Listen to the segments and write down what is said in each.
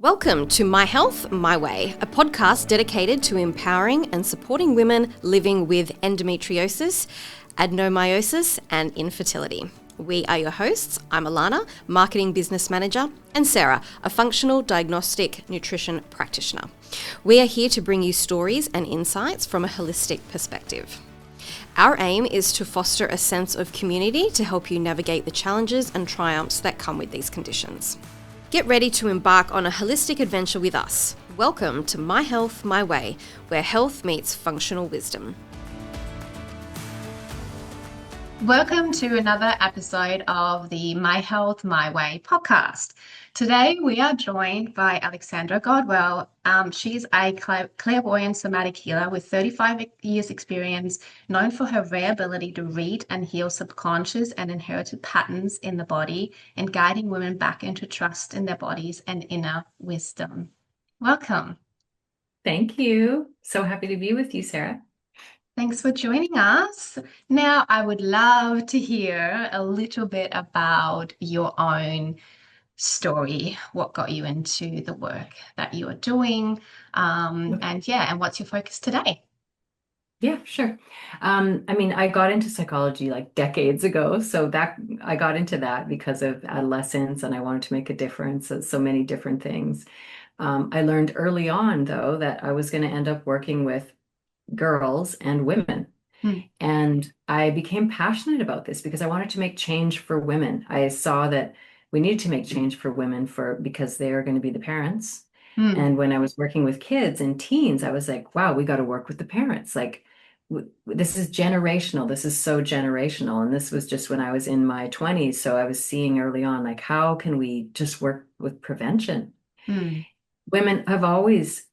Welcome to My Health, My Way, a podcast dedicated to empowering and supporting women living with endometriosis, adenomyosis, and infertility. We are your hosts. I'm Alana, Marketing Business Manager, and Sarah, a functional diagnostic nutrition practitioner. We are here to bring you stories and insights from a holistic perspective. Our aim is to foster a sense of community to help you navigate the challenges and triumphs that come with these conditions. Get ready to embark on a holistic adventure with us. Welcome to My Health, My Way, where health meets functional wisdom. Welcome to another episode of the My Health, My Way podcast. Today we are joined by Alexandra Godwell. She's a clairvoyant somatic healer with 35 years experience, known for her rare ability to read and heal subconscious and inherited patterns in the body and guiding women back into trust in their bodies and inner wisdom. Welcome. Thank you. So happy to be with you, Sarah. Thanks for joining us. Now, I would love to hear a little bit about your own story, what got you into the work that you are doing, and what's your focus today? Yeah, sure. I got into psychology like decades ago, so that I got into that because of adolescence and I wanted to make a difference at so many different things. I learned early on, though, that I was going to end up working with girls and women. And I became passionate about this because I wanted to make change for women. I saw that we needed to make change for women because they are going to be the parents. And when I was working with kids and teens, I was like, wow, we got to work with the parents. Like, this is generational. This is so generational. And this was just when I was in my 20s. So I was seeing early on, like, how can we just work with prevention? Women have always,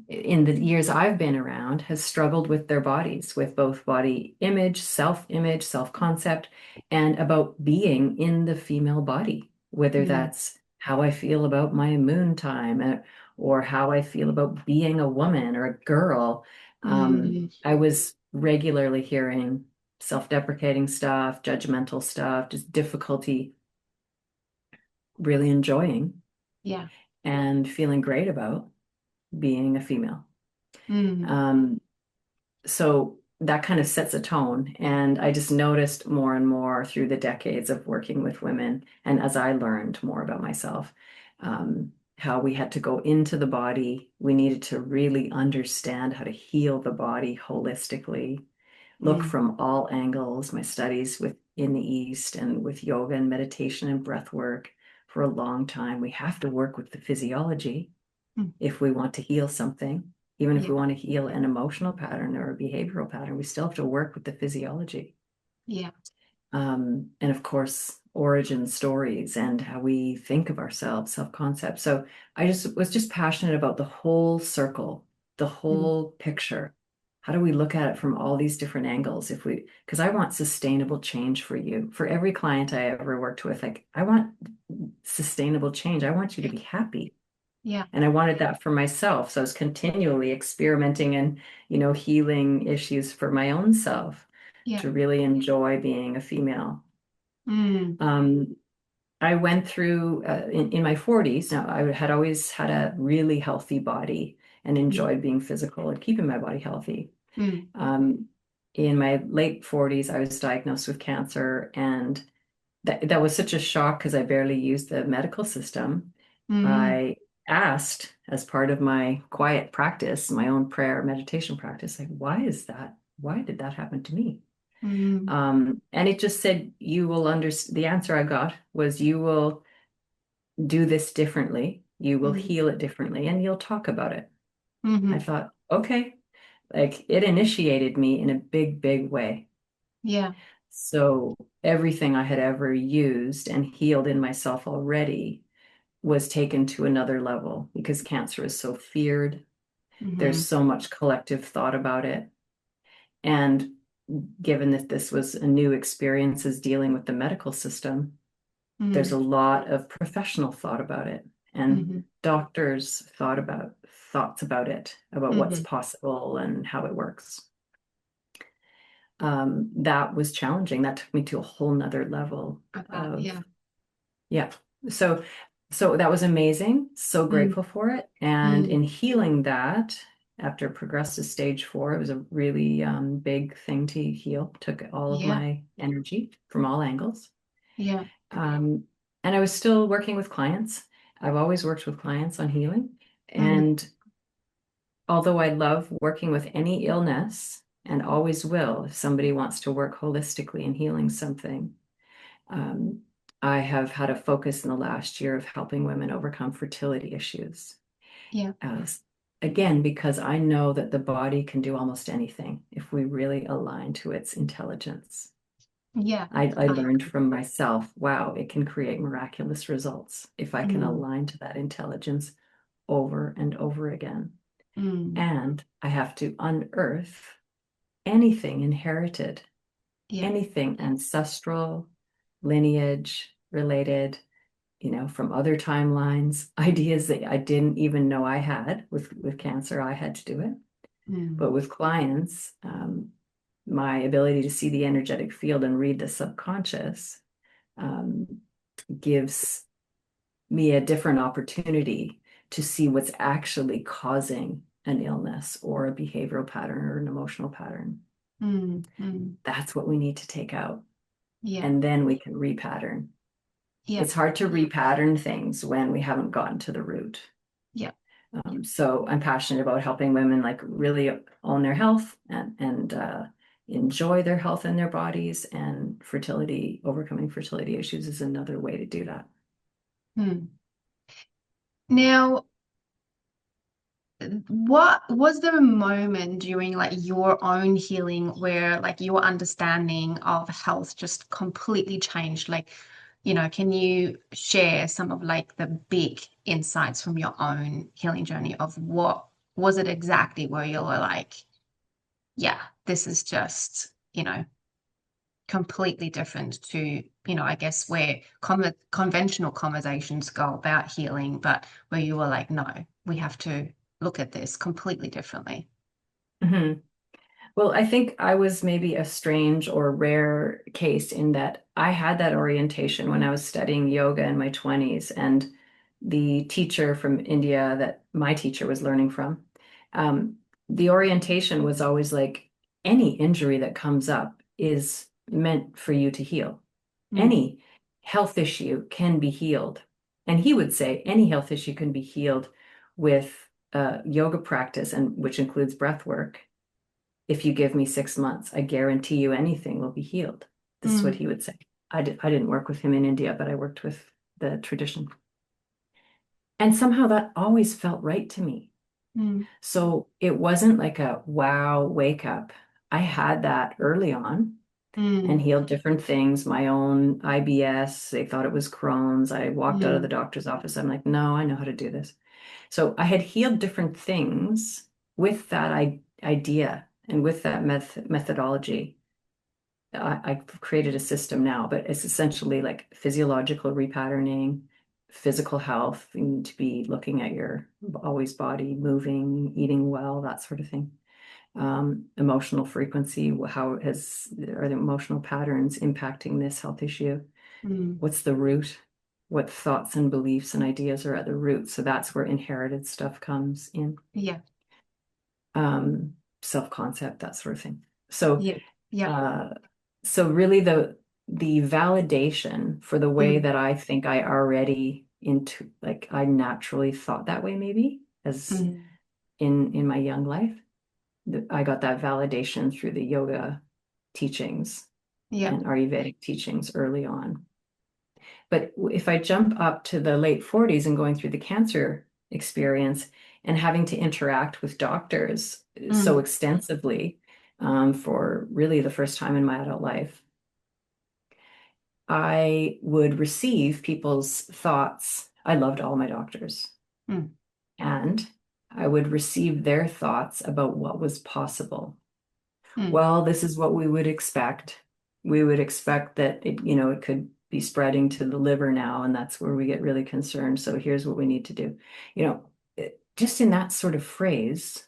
in the years I've been around, has struggled with their bodies, with both body image, self-concept, and about being in the female body, whether that's how I feel about my moon time or how I feel about being a woman or a girl. I was regularly hearing self-deprecating stuff, judgmental stuff, just difficulty really enjoying and feeling great about being a female. So that kind of sets a tone. And I just noticed more and more through the decades of working with women, and as I learned more about myself, how we had to go into the body. We needed to really understand how to heal the body holistically, look from all angles. My studies in the East and with yoga and meditation and breath work for a long time. We have to work with the physiology if we want to heal something. Even if we want to heal an emotional pattern or a behavioral pattern, we still have to work with the physiology. And of course, origin stories and how we think of ourselves, self-concept. So I was just passionate about the whole circle, the whole picture. How do we look at it from all these different angles? Because I want sustainable change for you. For every client I ever worked with, like, I want sustainable change. I want you to be happy. And I wanted that for myself. So I was continually experimenting and, healing issues for my own self to really enjoy being a female. I went through in my 40s. Now, I had always had a really healthy body and enjoyed being physical and keeping my body healthy. In my late 40s, I was diagnosed with cancer, and that was such a shock because I barely used the medical system. I asked, as part of my quiet practice, my own prayer meditation practice, like, why is that? Why did that happen to me? And it just said, you will understand. The answer I got was, you will do this differently. You will heal it differently, and you'll talk about it. I thought, okay, like, it initiated me in a big, big way. So everything I had ever used and healed in myself already was taken to another level because cancer is so feared. There's so much collective thought about it. And given that this was a new experience as dealing with the medical system, there's a lot of professional thought about it. And doctors thoughts about it, about what's possible and how it works. That was challenging. That took me to a whole nother level. So So that was amazing. So Mm, grateful for it. And mm, in healing that, after it progressed to stage 4, it was a really big thing to heal. Took all of yeah, my energy from all angles. yeah, Um, and I was still working with clients. I've always worked with clients on healing. mm, And although I love working with any illness and always will, if somebody wants to work holistically in healing something, um, I have had a focus in the last year of helping women overcome fertility issues. yeah, Uh, Again, because I know that the body can do almost anything if we really align to its intelligence. yeah. I I learned agree. from myself, wow, it can create miraculous results if I can Mm, align to that intelligence over and over again. mm, And I have to unearth anything inherited, yeah, anything ancestral, lineage related, from other timelines, ideas that I didn't even know I had with cancer. I had to do it. mm, But with clients, my ability to see the energetic field and read the subconscious um, gives me a different opportunity to see what's actually causing an illness or a behavioral pattern or an emotional pattern. mm, mm, That's what we need to take out. yeah, And then we can repattern. yeah, It's hard to repattern things when we haven't gotten to the root. yeah. So I'm passionate about helping women like really own their health and enjoy their health and their bodies, and fertility, overcoming fertility issues is another way to do that. Mm. Now, what was there a moment during like your own healing where like your understanding of health just completely changed? Like, can you share some of like the big insights from your own healing journey of what was it exactly where you were like, yeah, this is just, completely different to, I guess where conventional conversations go about healing, but where you were like, no, we have to look at this completely differently. Mhm. Well, I think I was maybe a strange or rare case in that I had that orientation when I was studying yoga in my 20s, and the teacher from India that my teacher was learning from, um, the orientation was always like any injury that comes up is meant for you to heal. Mm, Any health issue can be healed. And he would say any health issue can be healed with yoga practice, and which includes breath work. If you give me 6 months, I guarantee you anything will be healed. This is what mm, he would say. I didn't work with him in India, but I worked with the tradition. And somehow that always felt right to me. mm, So it wasn't like a wow, wake up. I had that early on and mm, healed different things. My own IBS, they thought it was Crohn's. I walked out of the mm, doctor's office. I'm like, no, I know how to do this. So I had healed different things with that idea and with that methodology. I've created a system now, but it's essentially like physiological repatterning, physical health. You need to be looking at your always body, moving, eating well, that sort of thing. Emotional frequency, how are the emotional patterns impacting this health issue? mm. What's the root? What thoughts and beliefs and ideas are at the root? So that's where inherited stuff comes in. Yeah, um, self-concept, that sort of thing. So, yeah, yeah. uh, so really the validation for the way Mm, that I think I already into, like I naturally thought that way, maybe as mm, in my young life, I got that validation through the yoga teachings yeah. and Ayurvedic teachings early on. But if I jump up to the late 40s and going through the cancer experience and having to interact with doctors so Mm, extensively for really the first time in my adult life, I would receive people's thoughts. I loved all my doctors, mm, and I would receive their thoughts about what was possible. mm, Well, this is what we would expect. We would expect that it could be spreading to the liver now, and that's where we get really concerned. So here's what we need to do. Just in that sort of phrase,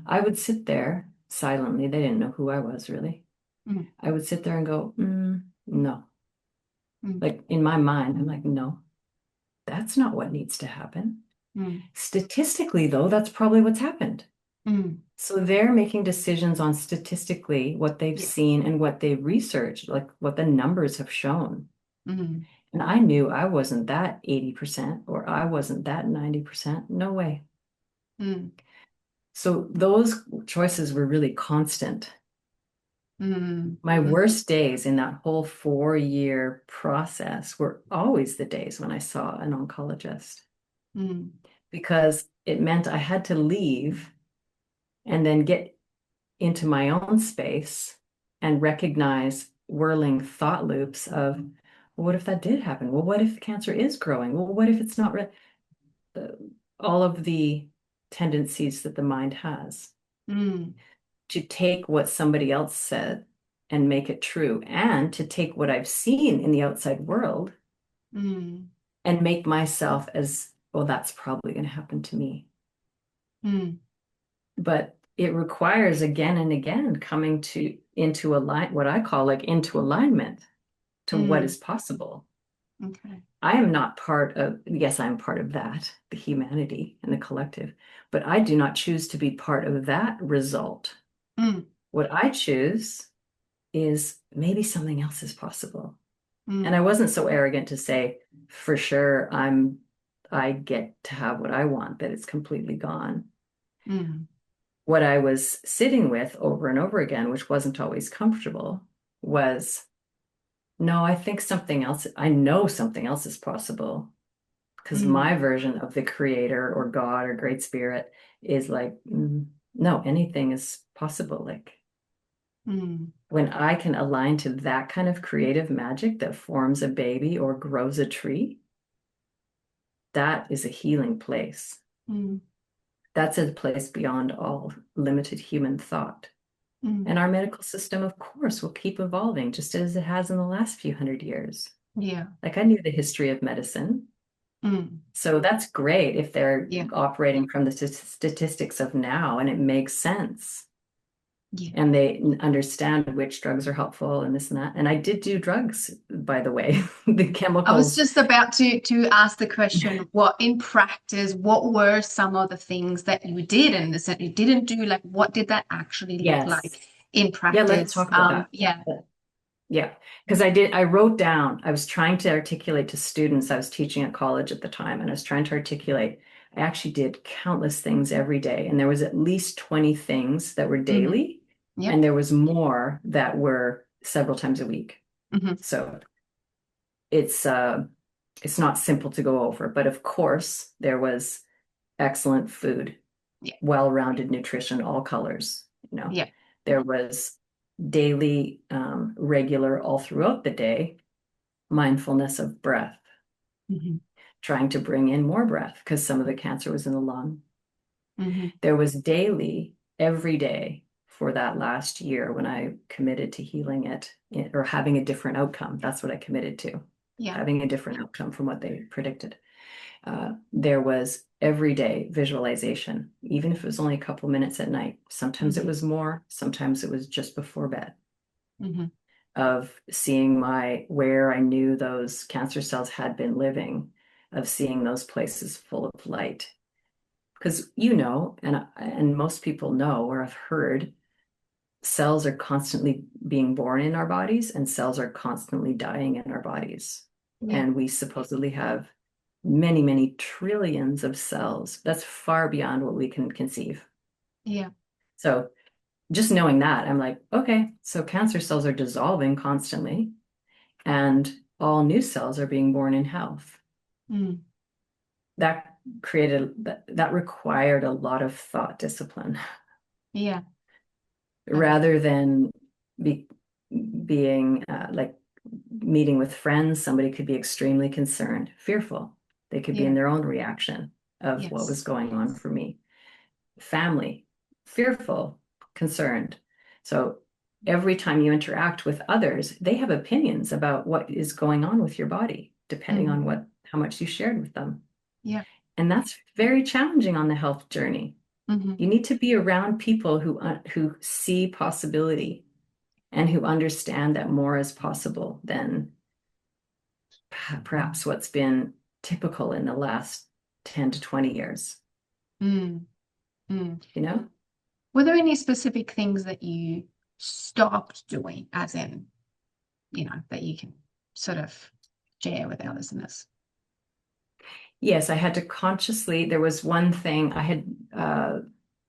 I would sit there silently. They didn't know who I was really. mm, I would sit there and go, no. mm, Like in my mind, I'm like, no, that's not what needs to happen. Mm. Statistically, though, that's probably what's happened. Mm. So they're making decisions on statistically what they've Yeah. seen and what they've researched, like what the numbers have shown. Mm. And I knew I wasn't that 80% or I wasn't that 90%. No way. Mm. So those choices were really constant. Mm. My Mm. worst days in that whole 4-year process were always the days when I saw an oncologist, Mm. because it meant I had to leave and then get into my own space and recognize whirling thought loops of, well, what if that did happen? Well, what if cancer is growing? Well, what if it's not all of the tendencies that the mind has Mm. to take what somebody else said and make it true, and to take what I've seen in the outside world Mm. and make myself as, well, that's probably going to happen to me. Mm. But it requires again and again coming into what I call like into alignment to what Mm. is possible. Okay. I am not part of, yes, I'm part of that, the humanity and the collective, but I do not choose to be part of that result. Mm. What I choose is maybe something else is possible. And Mm. I wasn't so arrogant to say, for sure, I get to have what I want, that it's completely gone. Mm. What I was sitting with over and over again, which wasn't always comfortable, was, no, I know something else is possible, because Mm. my version of the creator or God or great spirit is like, no, anything is possible. Like, Mm. when I can align to that kind of creative magic that forms a baby or grows a tree, that is a healing place. Mm. That's a place beyond all limited human thought. Mm. And our medical system, of course, will keep evolving just as it has in the last few hundred years. Yeah. Like, I knew the history of medicine. Mm. So that's great if they're Yeah. operating from the statistics of now and it makes sense. Yeah. And they understand which drugs are helpful and this and that. And I did do drugs, by the way, the I was chemicals. just about to ask the question, what in practice, what were some of the things that you did and that you didn't do? Like, what did that actually look Yes. like in Yeah, let's practice? talk about that. Yeah. Yeah, because I wrote down, I was trying to articulate to students. I was teaching at college at the time, and I was trying to articulate. I actually did countless things every day, and there was at least 20 things that were Mm-hmm. daily, Yep. and there was more that were several times a week. Mm-hmm. So it's not simple to go over, but of course there was excellent food, Yeah. well-rounded nutrition, all colors, Yeah. There was daily, regular, all throughout the day, mindfulness of breath, Mm-hmm. trying to bring in more breath because some of the cancer was in the lung. Mm-hmm. There was daily, every day for that last year when I committed to healing it or having a different outcome. That's what I committed to, Yeah. having a different outcome from what they predicted. There was everyday visualization, even if it was only a couple minutes at night. Sometimes it was more, sometimes it was just before bed, Mm-hmm. of seeing where I knew those cancer cells had been living, of seeing those places full of light. Because and most people know or have heard, cells are constantly being born in our bodies and cells are constantly dying in our bodies. Yeah. And we supposedly have many, many trillions of cells. That's far beyond what we can conceive. Yeah. So just knowing that, I'm like, okay, so cancer cells are dissolving constantly and all new cells are being born in health. Mm. That required a lot of thought discipline. Yeah. Rather than being like meeting with friends, somebody could be extremely concerned, fearful. They could be in their own reaction of what was Yes. going on for me. Family, fearful, concerned. So every time you interact with others, they have opinions about what is going on with your body, depending on how much you shared with them. Yeah. And that's very challenging on the health journey. Mm-hmm. You need to be around people who see possibility and who understand that more is possible than perhaps what's been typical in the last 10 to 20 years, Mm, mm. you know? Were there any specific things that you stopped doing, as in, that you can sort of share with our listeners? Yes, I had to consciously, there was one thing I had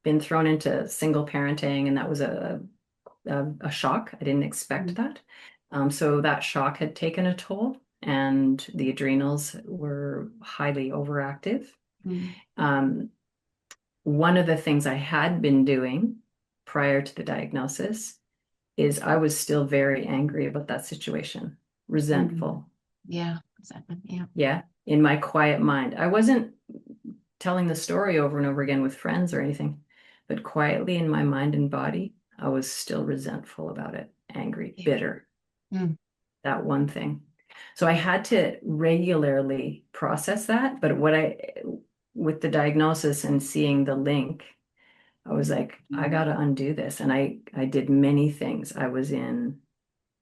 been thrown into single parenting, and that was a shock. I didn't expect Mm, that. So that shock had taken a toll, and the adrenals were highly overactive. mm, Um, One of the things I had been doing prior to the diagnosis is I was still very angry about that situation, mm. resentful. Yeah, exactly. Yeah. Yeah, in my quiet mind. I wasn't telling the story over and over again with friends or anything, but quietly in my mind and body, I was still resentful about it, angry, Yeah. bitter, Mm, that one thing. So I had to regularly process that. But with the diagnosis and seeing the link, I was like, I got to undo this. And I did many things. I was in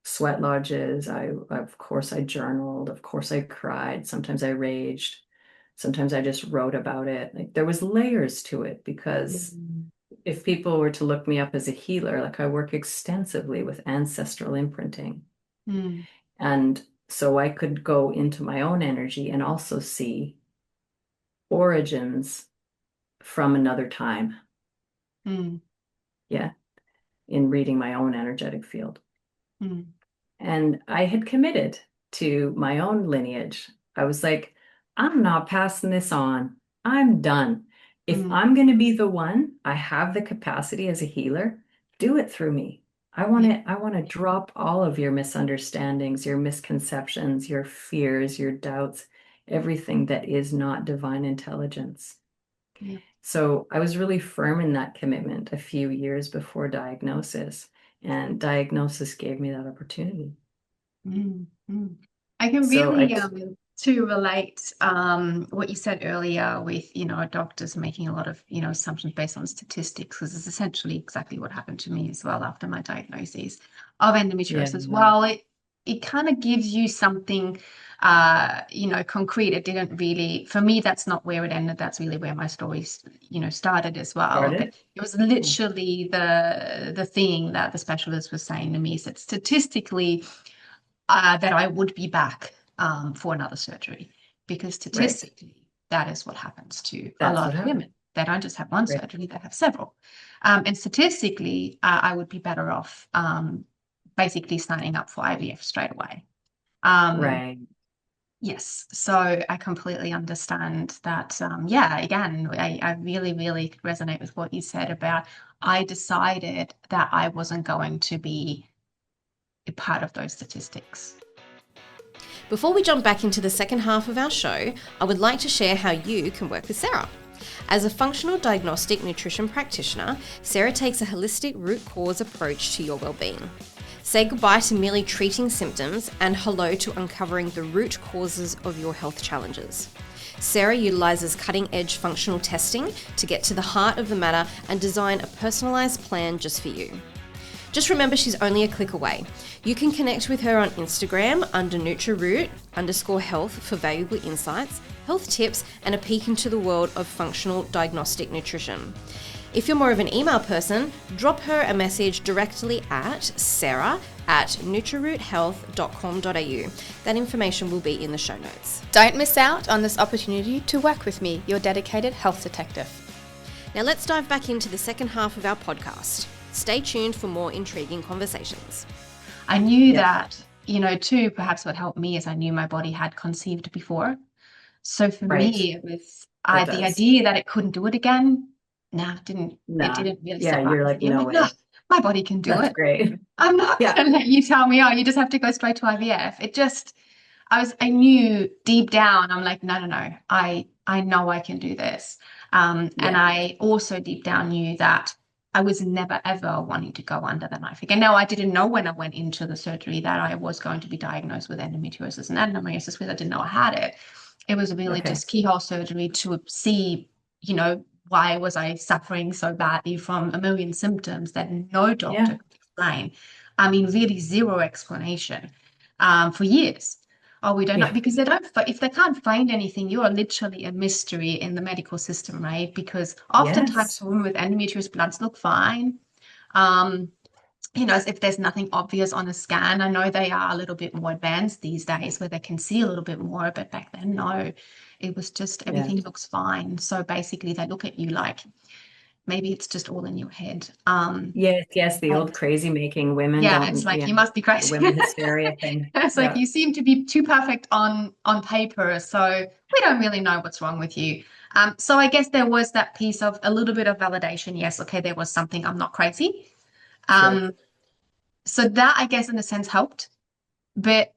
sweat lodges. Of course, I journaled. Of course, I cried. Sometimes I raged. Sometimes I just wrote about it. Like there was layers to it, because mm, if people were to look me up as a healer, like I work extensively with ancestral imprinting. mm, And so I could go into my own energy and also see origins from another time. mm, Yeah. In reading my own energetic field. mm, And I had committed to my own lineage. I was like, I'm not passing this on. I'm done. If mm. I'm going to be the one, I have the capacity as a healer, do it through me. Yeah. I want to drop all of your misunderstandings, your misconceptions, your fears, your doubts, everything that is not divine intelligence. Yeah. So I was really firm in that commitment a few years before diagnosis, and diagnosis gave me that opportunity. Mm, mm. I can So really to relate what you said earlier with doctors making a lot of assumptions based on statistics, because it's essentially exactly what happened to me as well after my diagnosis of yeah, endometriosis. Well, it kind of gives you something concrete. It didn't really, for me, that's not where it ended. That's really where my story started as well. But started. it was literally the thing that the specialist was saying to me, is that statistically that I would be back for another surgery, because Right. statistically, that is what happens to a That's lot what of happened. women. They don't just have one Right. surgery, they have several. And statistically, I would be better off basically signing up for IVF straight away. Um, Right. yes, so I completely understand that. Yeah, again, I really, really resonate with what you said about I decided that I wasn't going to be a part of those statistics. Before we jump back into the second half of our show, I would like to share how you can work with Sarah. As a functional diagnostic nutrition practitioner, Sarah takes a holistic root cause approach to your well-being. Say goodbye to merely treating symptoms and hello to uncovering the root causes of your health challenges. Sarah utilises cutting-edge functional testing to get to the heart of the matter and design a personalised plan just for you. Just remember, she's only a click away. You can connect with her on Instagram under NutriRoot_health for valuable insights, health tips, and a peek into the world of functional diagnostic nutrition. If you're more of an email person, drop her a message directly at sarah@nutriroothealth.com.au. That information will be in the show notes. Don't miss out on this opportunity to work with me, your dedicated health detective. Now let's dive back into the second half of our podcast. Stay tuned for more intriguing conversations. I knew that, too, perhaps what helped me is I knew my body had conceived before. So for Right. me, it was That the does. idea that it couldn't do it again. It Nah. didn't really Yeah, sit right you're with like, me. I'm no like, no, way. my body can do That's it. great. I'm not Yeah. going to let you tell me, oh, you just have to go straight to IVF. I knew deep down, I'm like, no, I know I can do this. And Yeah. I also deep down knew that I was never, ever wanting to go under the knife again. Now, I didn't know when I went into the surgery that I was going to be diagnosed with endometriosis and adenomyosis, because I didn't know I had it. It was really Okay. just keyhole surgery to see, why was I suffering so badly from a million symptoms that no doctor Yeah. could explain. I mean, really zero explanation for years. Oh, we don't know Yeah. because they don't. If they can't find anything, you are literally a mystery in the medical system, right? Because oftentimes Yes. women with endometriosis bloods look fine. Um, as if there's nothing obvious on a scan. I know they are a little bit more advanced these days where they can see a little bit more, but back then, no, it was just Yeah. everything looks fine. So basically, they look at you like maybe it's just all in your head. Yes, yes, the old And crazy making women yeah, it's don't, like you must be the crazy. women hysteria thing. It's like Yeah. you seem to be too perfect on paper, so we don't really know what's wrong with you. So I guess there was that piece of a little bit of validation. Yes, okay, there was something. I'm not crazy. Sure. Um, so that I guess in a sense helped, but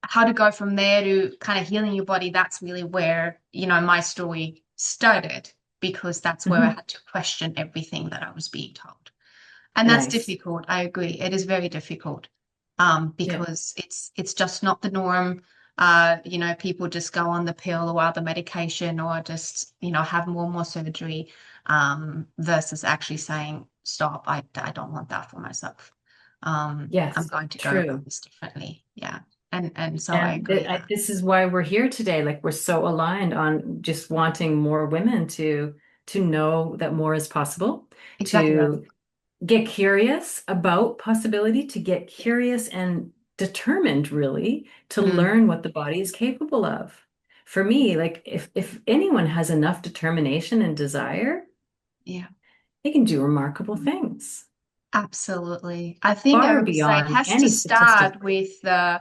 how to go from there to kind of healing your body, that's really where, my story started because that's where I Mhm. had to question everything that I was being told. And that's Nice. difficult. I agree. It is very difficult Yeah. because it's just not the norm. People just go on the pill or other medication or just, have more and more surgery versus actually saying, stop, I don't want that for myself. I'm Yes. going to go about True. this differently. Yeah. And so I And agree. this is why we're here today. Like we're so aligned on just wanting more women to know that more is possible, Exactly right. to get curious about possibility, to get curious and determined really to Mm, learn what the body is capable of. For me, like if anyone has enough determination and desire, yeah. they can do remarkable things, Absolutely. I think I far would say it beyond has to any statistic. start with the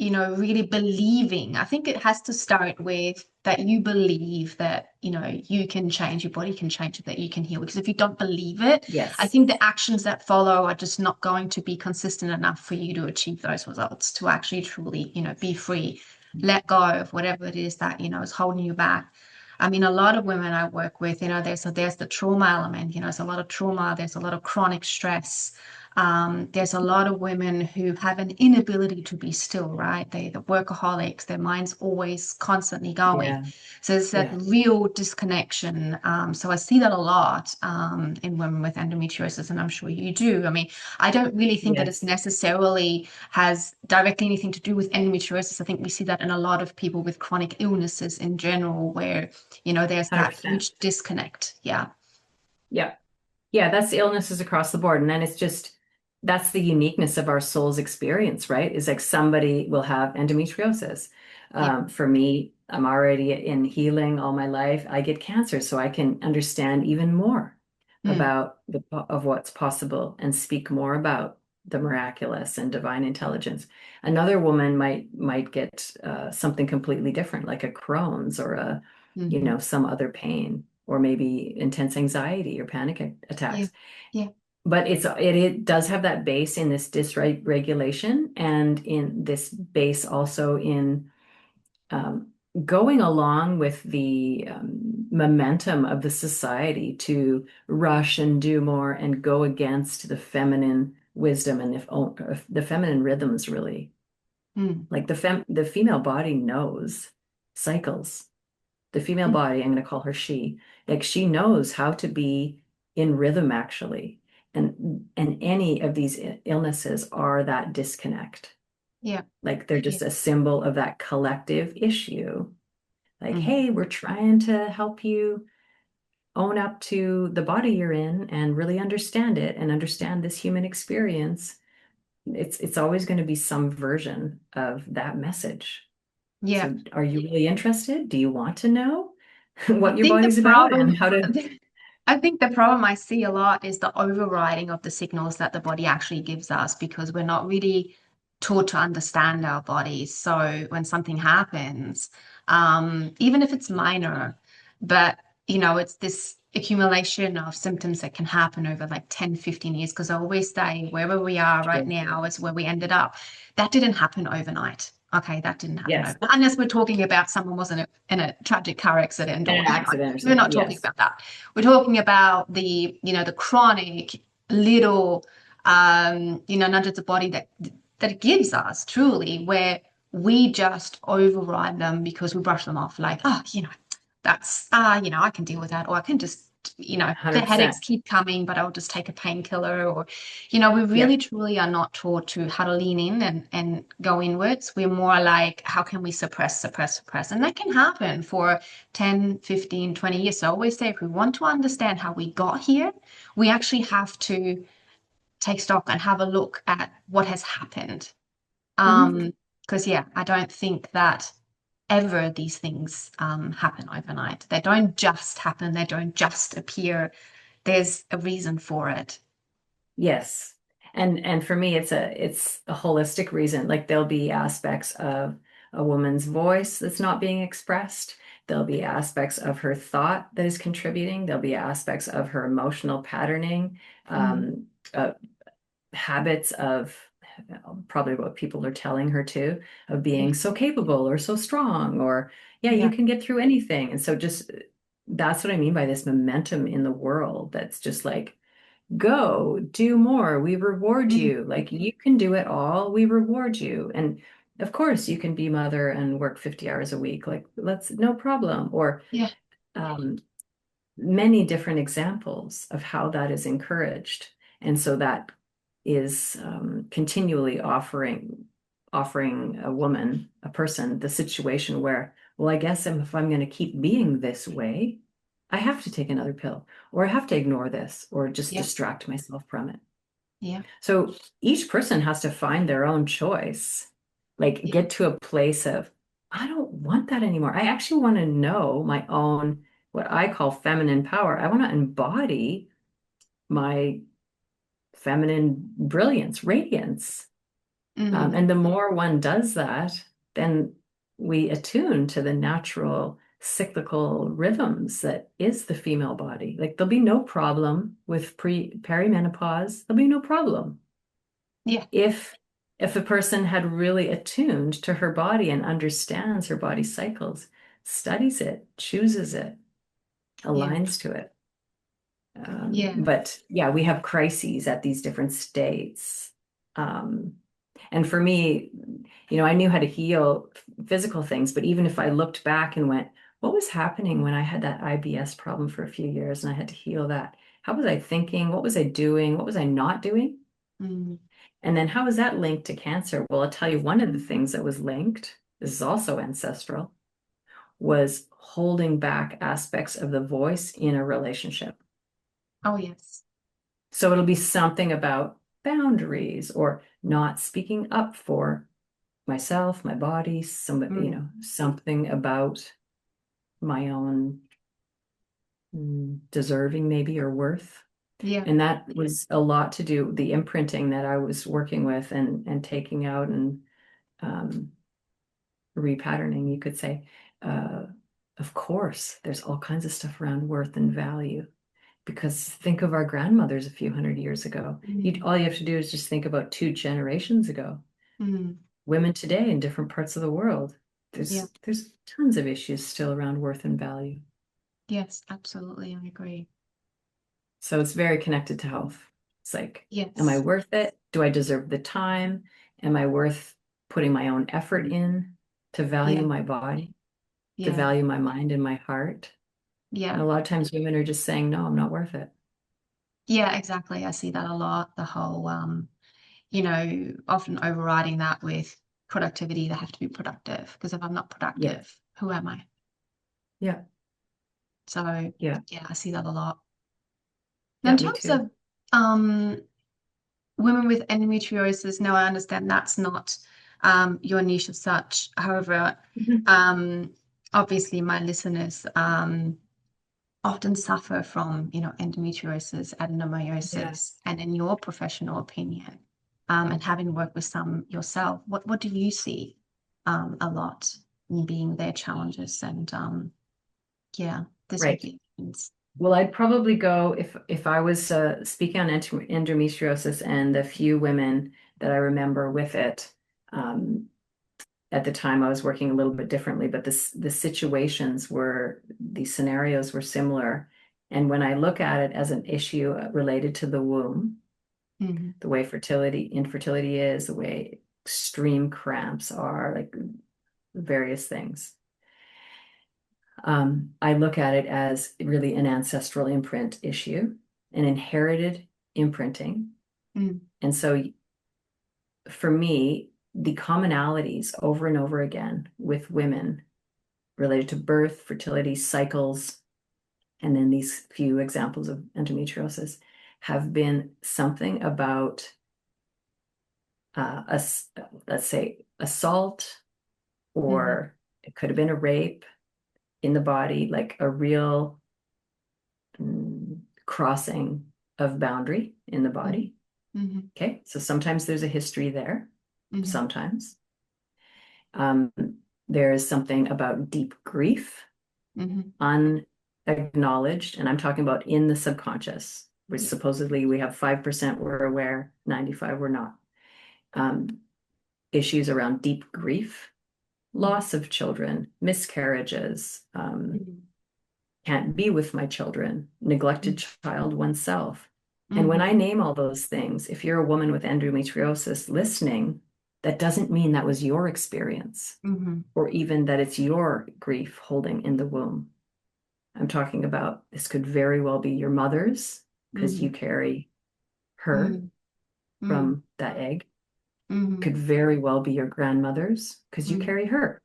really believing. I think it has to start with that you believe that, you can change, your body can change it, that you can heal. Because if you don't believe it, I Yes. think the actions that follow are just not going to be consistent enough for you to achieve those results, to actually truly, be free, let go of whatever it is that, is holding you back. I mean, a lot of women I work with, there's the trauma element, there's a lot of trauma, there's a lot of chronic stress. There's a lot of women who have an inability to be still, right? The workaholics, their mind's always constantly going. Yeah. So there's that Yeah. real disconnection. So I see that a lot in women with endometriosis, and I'm sure you do. I mean, I don't really think that it's Yes. necessarily has directly anything to do with endometriosis. I think we see that in a lot of people with chronic illnesses in general, where, there's that 100%. huge disconnect. Yeah. Yeah. Yeah, that's illnesses across the board. And then it's just, that's the uniqueness of our soul's experience, right? Is like somebody will have endometriosis. Yeah. For me, I'm already in healing all my life. I get cancer, so I can understand even more Mm. about of what's possible and speak more about the miraculous and divine intelligence. Another woman might get something completely different, like a Crohn's or Hmm. some other pain, or maybe intense anxiety or panic Yeah. attacks. Yeah. But it does have that base in this dysregulation, and in this base also in um, going along with the momentum of the society to rush and do more and go against the feminine wisdom and if the feminine rhythms really. Mm. Like the female body knows cycles. The female Mm. body, I'm going to call her she, like she knows how to be in rhythm actually. And any of these illnesses are that disconnect. Yeah. Like they're Yeah. just a symbol of that collective issue. Like, Mm. hey, we're trying to help you own up to the body you're in and really understand it and understand this human experience. It's always going to be some version of that message. Yeah. So are you really interested? Do you want to know I what your think the body's about and problem, how to? I think the problem I see a lot is the overriding of the signals that the body actually gives us because we're not really taught to understand our bodies. So when something happens, even if it's minor, but it's this accumulation of symptoms that can happen over like 10, 15 years. Because I always say wherever we are right now is where we ended up. That didn't happen overnight. Okay, that didn't happen Yes, overnight. Unless we're talking about someone was in a tragic car accident in or, an accident or we're something. not talking Yes. about that. We're talking about the chronic little, nudges of body that it gives us truly, where we just override them because we brush them off like, oh, that's, I can deal with that, or I can just the headaches 100%. keep coming, but I'll just take a painkiller. Or, we Yeah. really truly are not taught to how to lean in and go inwards. We're more like, how can we suppress? And that can happen for 10, 15, 20 years. So I always say, if we want to understand how we got here, we actually have to take stock and have a look at what has happened. Mhm. Because I don't think that ever these things happen overnight. They don't just happen. They don't just appear. There's a reason for it. Yes. And for me, it's a holistic reason. Like there'll be aspects of a woman's voice that's not being expressed. There'll be aspects of her thought that is contributing. There'll be aspects of her emotional patterning, Mm, uh, habits of probably what people are telling her to, of yeah, being so capable or so strong, or yeah, you yeah, can get through anything. And so just that's what I mean by this momentum in the world that's just like, go do more, we reward mm, you, like you can do it all, we reward you. And of course you can be mother and work 50 hours a week, like let's, no problem. Or yeah, um, many different examples of how that is encouraged. And so that is continually offering a woman, a person, the situation where, well, I guess if I'm going to keep being this way, I have to take another pill, or I have to ignore this, or just yeah, distract myself from it. yeah, So each person has to find their own choice, like yeah, get to a place of, I don't want that anymore. I actually want to know my own, what I call feminine power. I want to embody my feminine brilliance, radiance. mm, And the more one does that, then we attune to the natural cyclical rhythms that is the female body. Like there'll be no problem with perimenopause. There'll be no problem yeah, if a person had really attuned to her body and understands her body cycles, studies it, chooses it, yeah, aligns to it. yeah, But yeah, we have crises at these different states. Um, and for me, I knew how to heal physical things, but even if I looked back and went, what was happening when I had that IBS problem for a few years and I had to heal that? How was I thinking? What was I doing? What was I not doing? mm, And then how is that linked to cancer? Well, I'll tell you, one of the things that was linked, this is also ancestral, was holding back aspects of the voice in a relationship. oh yes, So it'll be something about boundaries or not speaking up for myself, my body, somebody, mm, something about my own deserving maybe or worth. yeah, And that was a lot to do the imprinting that I was working with and taking out and um, repatterning, you could say. Uh, of course, there's all kinds of stuff around worth and value. Because think of our grandmothers a few hundred years ago. mm, All you have to do is just think about 2 generations ago. mm, Women today in different parts of the world, yeah, there's tons of issues still around worth and value. yes, absolutely, I agree. So it's very connected to health. It's like, am I Yes, worth it? Do I deserve the time? Am I worth putting my own effort in to value yeah, my body, to yeah, value my mind and my heart? And yeah, a lot of times women are just saying, no, I'm not worth it. yeah, exactly. I see that a lot. The whole, often overriding that with productivity, they have to be productive, because if I'm not Yeah. productive, who am I? Yeah. So Yeah. yeah, I see that a lot. Now, Yeah. in Me terms too. of um, women with endometriosis, now I understand that's not your niche as such. However, Mhm. um, obviously my listeners often suffer from, endometriosis, Yeah. adenomyosis, and in your professional opinion, and having worked with some yourself, what do you see a lot in being their challenges and Right. dysregulations? Well, I'd probably go if I was speaking on endometriosis and the few women that I remember with it. Um, at the time, I was working a little bit differently, but the situations were these scenarios were similar. And when I look at it as an issue related to the womb, Mm, the way infertility is, the way extreme cramps are, like various things. I look at it as really an ancestral imprint issue, an inherited imprinting. Mm. And so for me, the commonalities over and over again with women related to birth, fertility, cycles, and then these few examples of endometriosis have been something about let's say assault, or it could have been a rape in the body, like a real crossing of boundary in the body. Okay, so sometimes there's a history there, sometimes. There's something about deep grief, unacknowledged, and I'm talking about in the subconscious, which supposedly we have 5% we're aware, 95 we're not. Issues around deep grief, loss of children, miscarriages, can't be with my children, neglected child oneself. And when I name all those things, if you're a woman with endometriosis listening, that doesn't mean that was your experience, or even that it's your grief holding in the womb. I'm talking about this could very well be your mother's, because you carry her from that egg. Could very well be your grandmother's, because you carry her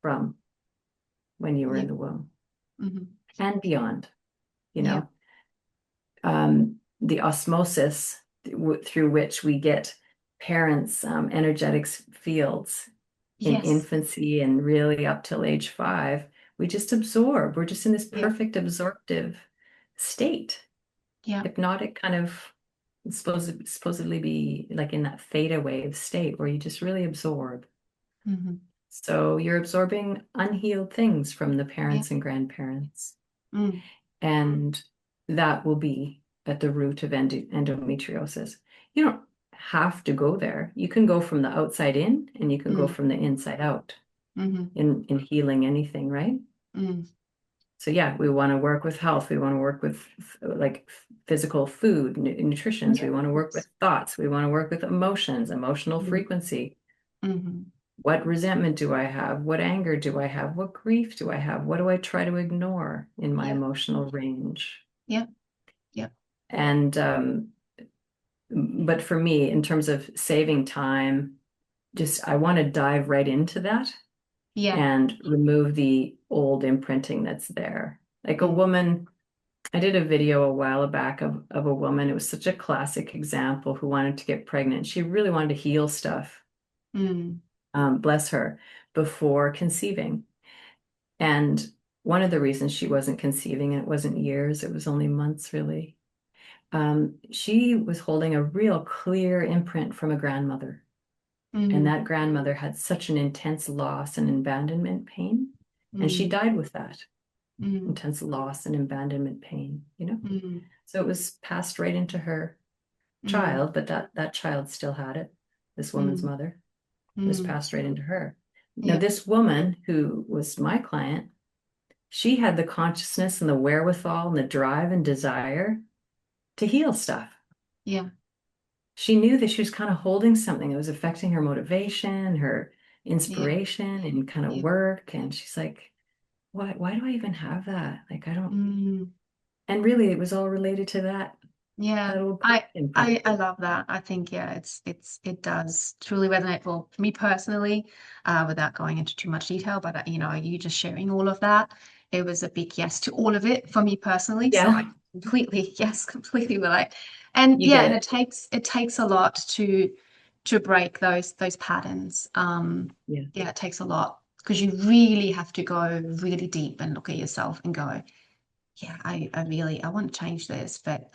from when you were in the womb, and beyond, you know. The osmosis through which we get parents' energetic fields in infancy and really up till age 5, we just absorb. We're just in this perfect absorptive state. Hypnotic kind of supposedly be like in that theta wave state where you just really absorb. So you're absorbing unhealed things from the parents and grandparents. And that will be at the root of endometriosis. You don't have to go there. You can go from the outside in, and you can go from the inside out in healing anything, right? So yeah, we want to work with health. We want to work with like physical food, nutrition. We want to work with thoughts. We want to work with emotions, emotional frequency. What resentment do I have? What anger do I have? What grief do I have? What do I try to ignore in my emotional range? And but for me, in terms of saving time, just I want to dive right into that and remove the old imprinting that's there. Like a woman, I did a video a while back of a woman. It was such a classic example who wanted to get pregnant. She really wanted to heal stuff. Bless her, before conceiving. And one of the reasons she wasn't conceiving, and it wasn't years, it was only months really, she was holding a real clear imprint from a grandmother. And that grandmother had such an intense loss and abandonment pain. And she died with that intense loss and abandonment pain, you know? So it was passed right into her child, but that child still had it. This woman's mother. Was passed right into her. Now, this woman who was my client, she had the consciousness and the wherewithal and the drive and desire to heal stuff. She knew that she was kind of holding something that was affecting her motivation, her inspiration, and kind of work. And she's like, why do I even have that? Like, I don't. And really, it was all related to that. I love that. I think it does truly resonate for me personally, without going into too much detail, but you know, you just sharing all of that, it was a big yes to all of it for me personally. So I completely relate. And and it takes a lot to break those patterns. It takes a lot, because you really have to go really deep and look at yourself and go, I want to change this, but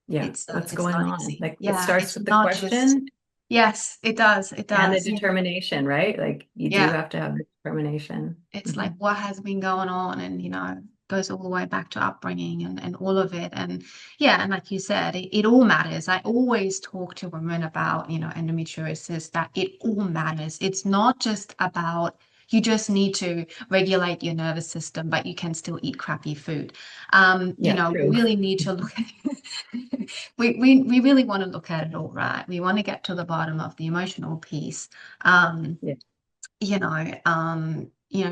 what's going on? Easy. Like it starts with the question. Yes, it does. It does. And the determination, right? Like you do have to have the determination. It's like what has been going on, and you know, goes all the way back to upbringing and all of it. And and like you said, it all matters. I always talk to women about, you know, endometriosis, that it all matters. It's not just about, you just need to regulate your nervous system, but you can still eat crappy food. You know, we really need to look at we really want to look at it all, right? We want to get to the bottom of the emotional piece. You know,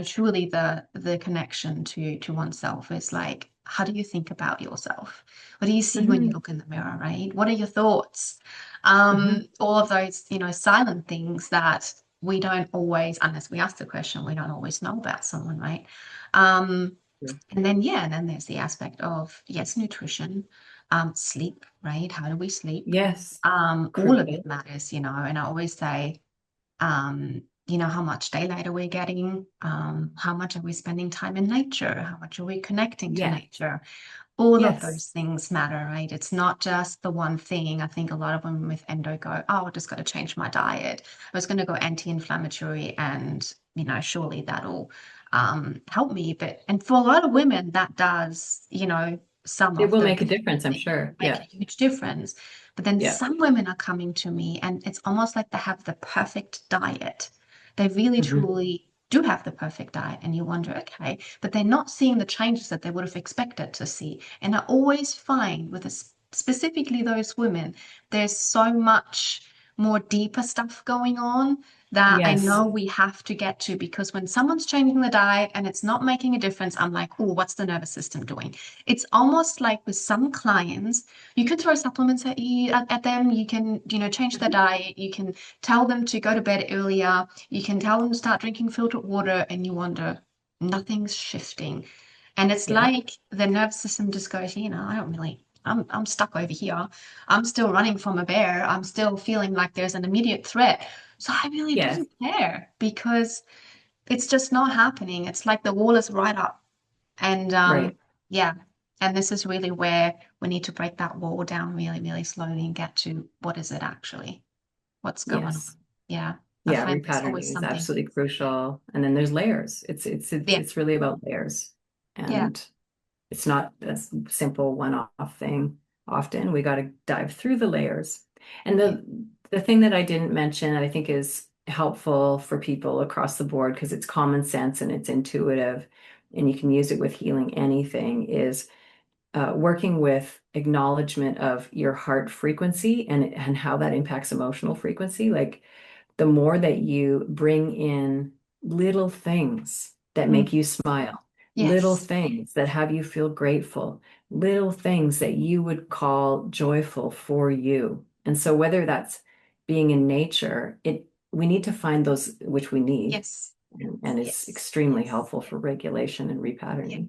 truly the connection to oneself is like, how do you think about yourself? What do you see when you Hmm. look in the mirror, right? What are your thoughts? Hmm. All of those, silent things that we don't always, unless we ask the question, we don't always know about someone, right? Um, and then, yeah, and then there's the aspect of, yes, nutrition, sleep, right? How do we sleep? Yes, All of it crucial. matters, and I always say, how much daylight are we getting? How much are we spending time in nature? How much are we connecting to Yeah. nature? All of those Yes. things matter, right? It's not just the one thing. I think a lot of women with endo go, oh, I just got to change my diet. I was going to go anti-inflammatory and, surely that'll help me. And for a lot of women, that does, some It of will the make a difference, I'm thing sure. make a Yeah. huge difference. But then Yeah. some women are coming to me and it's almost like they have the perfect diet. They really, Hmm. truly do have the perfect diet. And you wonder, okay, but they're not seeing the changes that they would have expected to see. And I always find with specifically those women, there's so much more deeper stuff going on that I Yes. know we have to get to, because when someone's changing the diet and it's not making a difference, I'm like, oh, what's the nervous system doing? It's almost like with some clients, you can throw supplements at them, you can, change their Mhm. diet, you can tell them to go to bed earlier, you can tell them to start drinking filtered water, and you wonder, nothing's shifting. And it's Yeah. like the nervous system just goes, I'm stuck over here. I'm still running from a bear. I'm still feeling like there's an immediate threat. So I really Yes. don't care, because it's just not happening. It's like the wall is right up. And Right. yeah, and this is really where we need to break that wall down really, really slowly and get to what is it actually? What's going on? Yes. Yeah, I Yeah, find there's always repatterning is something. absolutely crucial. And then there's layers. Yeah, It's really about layers. yeah, And it's not a simple one-off thing. Often we got to dive through the layers. And yeah, the thing that I didn't mention that I think is helpful for people across the board, because it's common sense and it's intuitive and you can use it with healing anything, is working with acknowledgement of your heart frequency and how that impacts emotional frequency. Like the more that you bring in little things that mm, make you smile, little yes, things that have you feel grateful, little things that you would call joyful for you. And so whether that's being in nature, we need to find those, which we need, yes, and it's yes, extremely helpful for regulation and yeah, repatterning.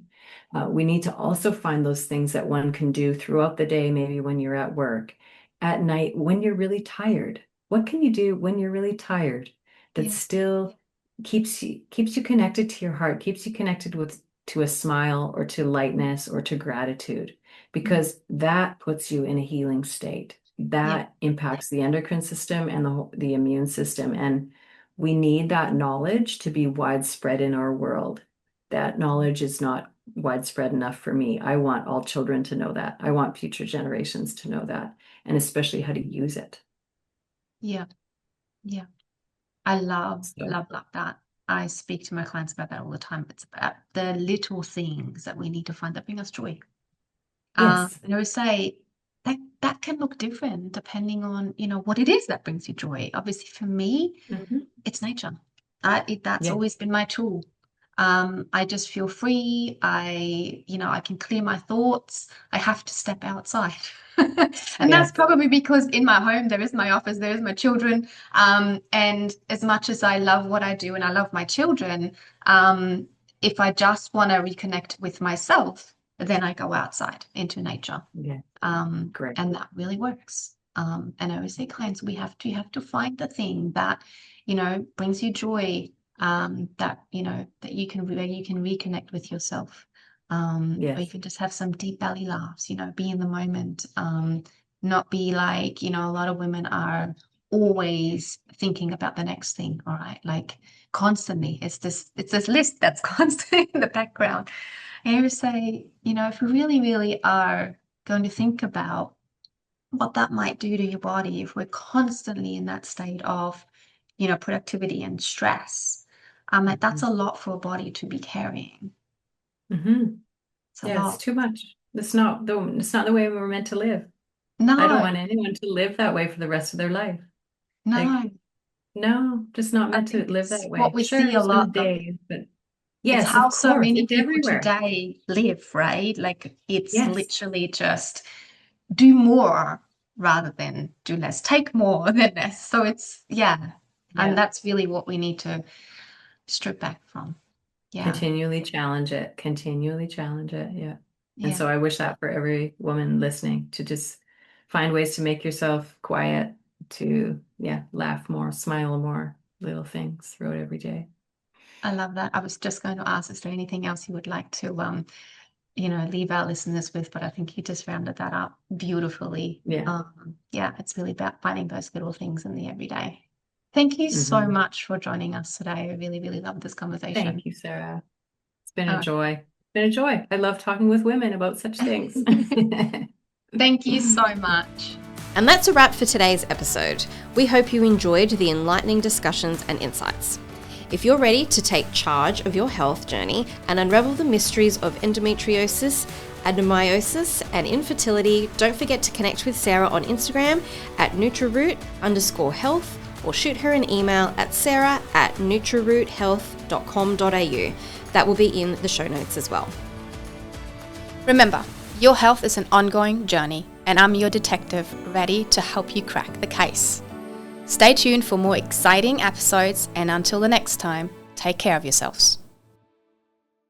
We need to also find those things that one can do throughout the day, maybe when you're at work, at night, when you're really tired. What can you do when you're really tired that yeah, still keeps you connected to your heart, keeps you connected to a smile or to lightness or to gratitude, mm, because that puts you in a healing state. yeah, That impacts the endocrine system and the immune system. And we need that knowledge to be widespread in our world. That knowledge is not widespread enough for me. I want all children to know that. I want future generations to know that, and especially how to use it. yeah, yeah. I love, So, love, love that. I speak to my clients about that all the time. It's about the little things that we need to find that bring us joy. yes. And I would say that can look different depending on, what it is that brings you joy. Obviously, for me, Mhm. it's nature. That's Yeah. always been my tool. I just feel free. I can clear my thoughts. I have to step outside. And that's Yeah. probably because in my home, there is my office, there is my children. And as much as I love what I do and I love my children, um, if I just want to reconnect with myself, then I go outside into nature. Yeah. Great. And that really works. And I always say, clients, you have to find the thing that, brings you joy, that where you can reconnect with yourself. Or you Yes. can just have some deep belly laughs, be in the moment. Not be like, a lot of women are always thinking about the next thing, all right? Like constantly. It's this list that's constantly in the background. And I would say, if we really, really are going to think about what that might do to your body if we're constantly in that state of, productivity and stress. Like that's Mhm. a lot for a body to be carrying. Mhm. It's a Yeah, it's lot. too much. It's not the way we're meant to live. I don't No, want anyone to live that way for the rest of their life. Like, no. no, just not I meant to think live it's that what way. we see Sure, a some lot of. days, but Yes, It's how of so course. many It's people everywhere. today live, right? Like it's Yes. literally just do more rather than do less, take more than less. So it's, yeah. And Yeah. that's really what we need to strip back from. Yeah. Continually challenge it. Continually challenge it. Yeah. And Yeah. so I wish that for every woman listening, to just find ways to make yourself quiet, to laugh more, smile more, little things throughout every day. I love that. I was just going to ask, is there anything else you would like to leave our listeners with, but I think you just rounded that up beautifully. Yeah. Yeah, it's really about finding those little things in the everyday. Thank you so much for joining us today. I really, really love this conversation. Thank you, Sarah. It's been a joy. It's been a joy. I love talking with women about such things. Thank you so much. And that's a wrap for today's episode. We hope you enjoyed the enlightening discussions and insights. If you're ready to take charge of your health journey and unravel the mysteries of endometriosis, adenomyosis, and infertility, don't forget to connect with Sarah on Instagram at NutriRoot_health, or shoot her an email at sarah@nutriRootHealth.com.au. That will be in the show notes as well. Remember, your health is an ongoing journey, and I'm your detective, ready to help you crack the case. Stay tuned for more exciting episodes, and until the next time, take care of yourselves.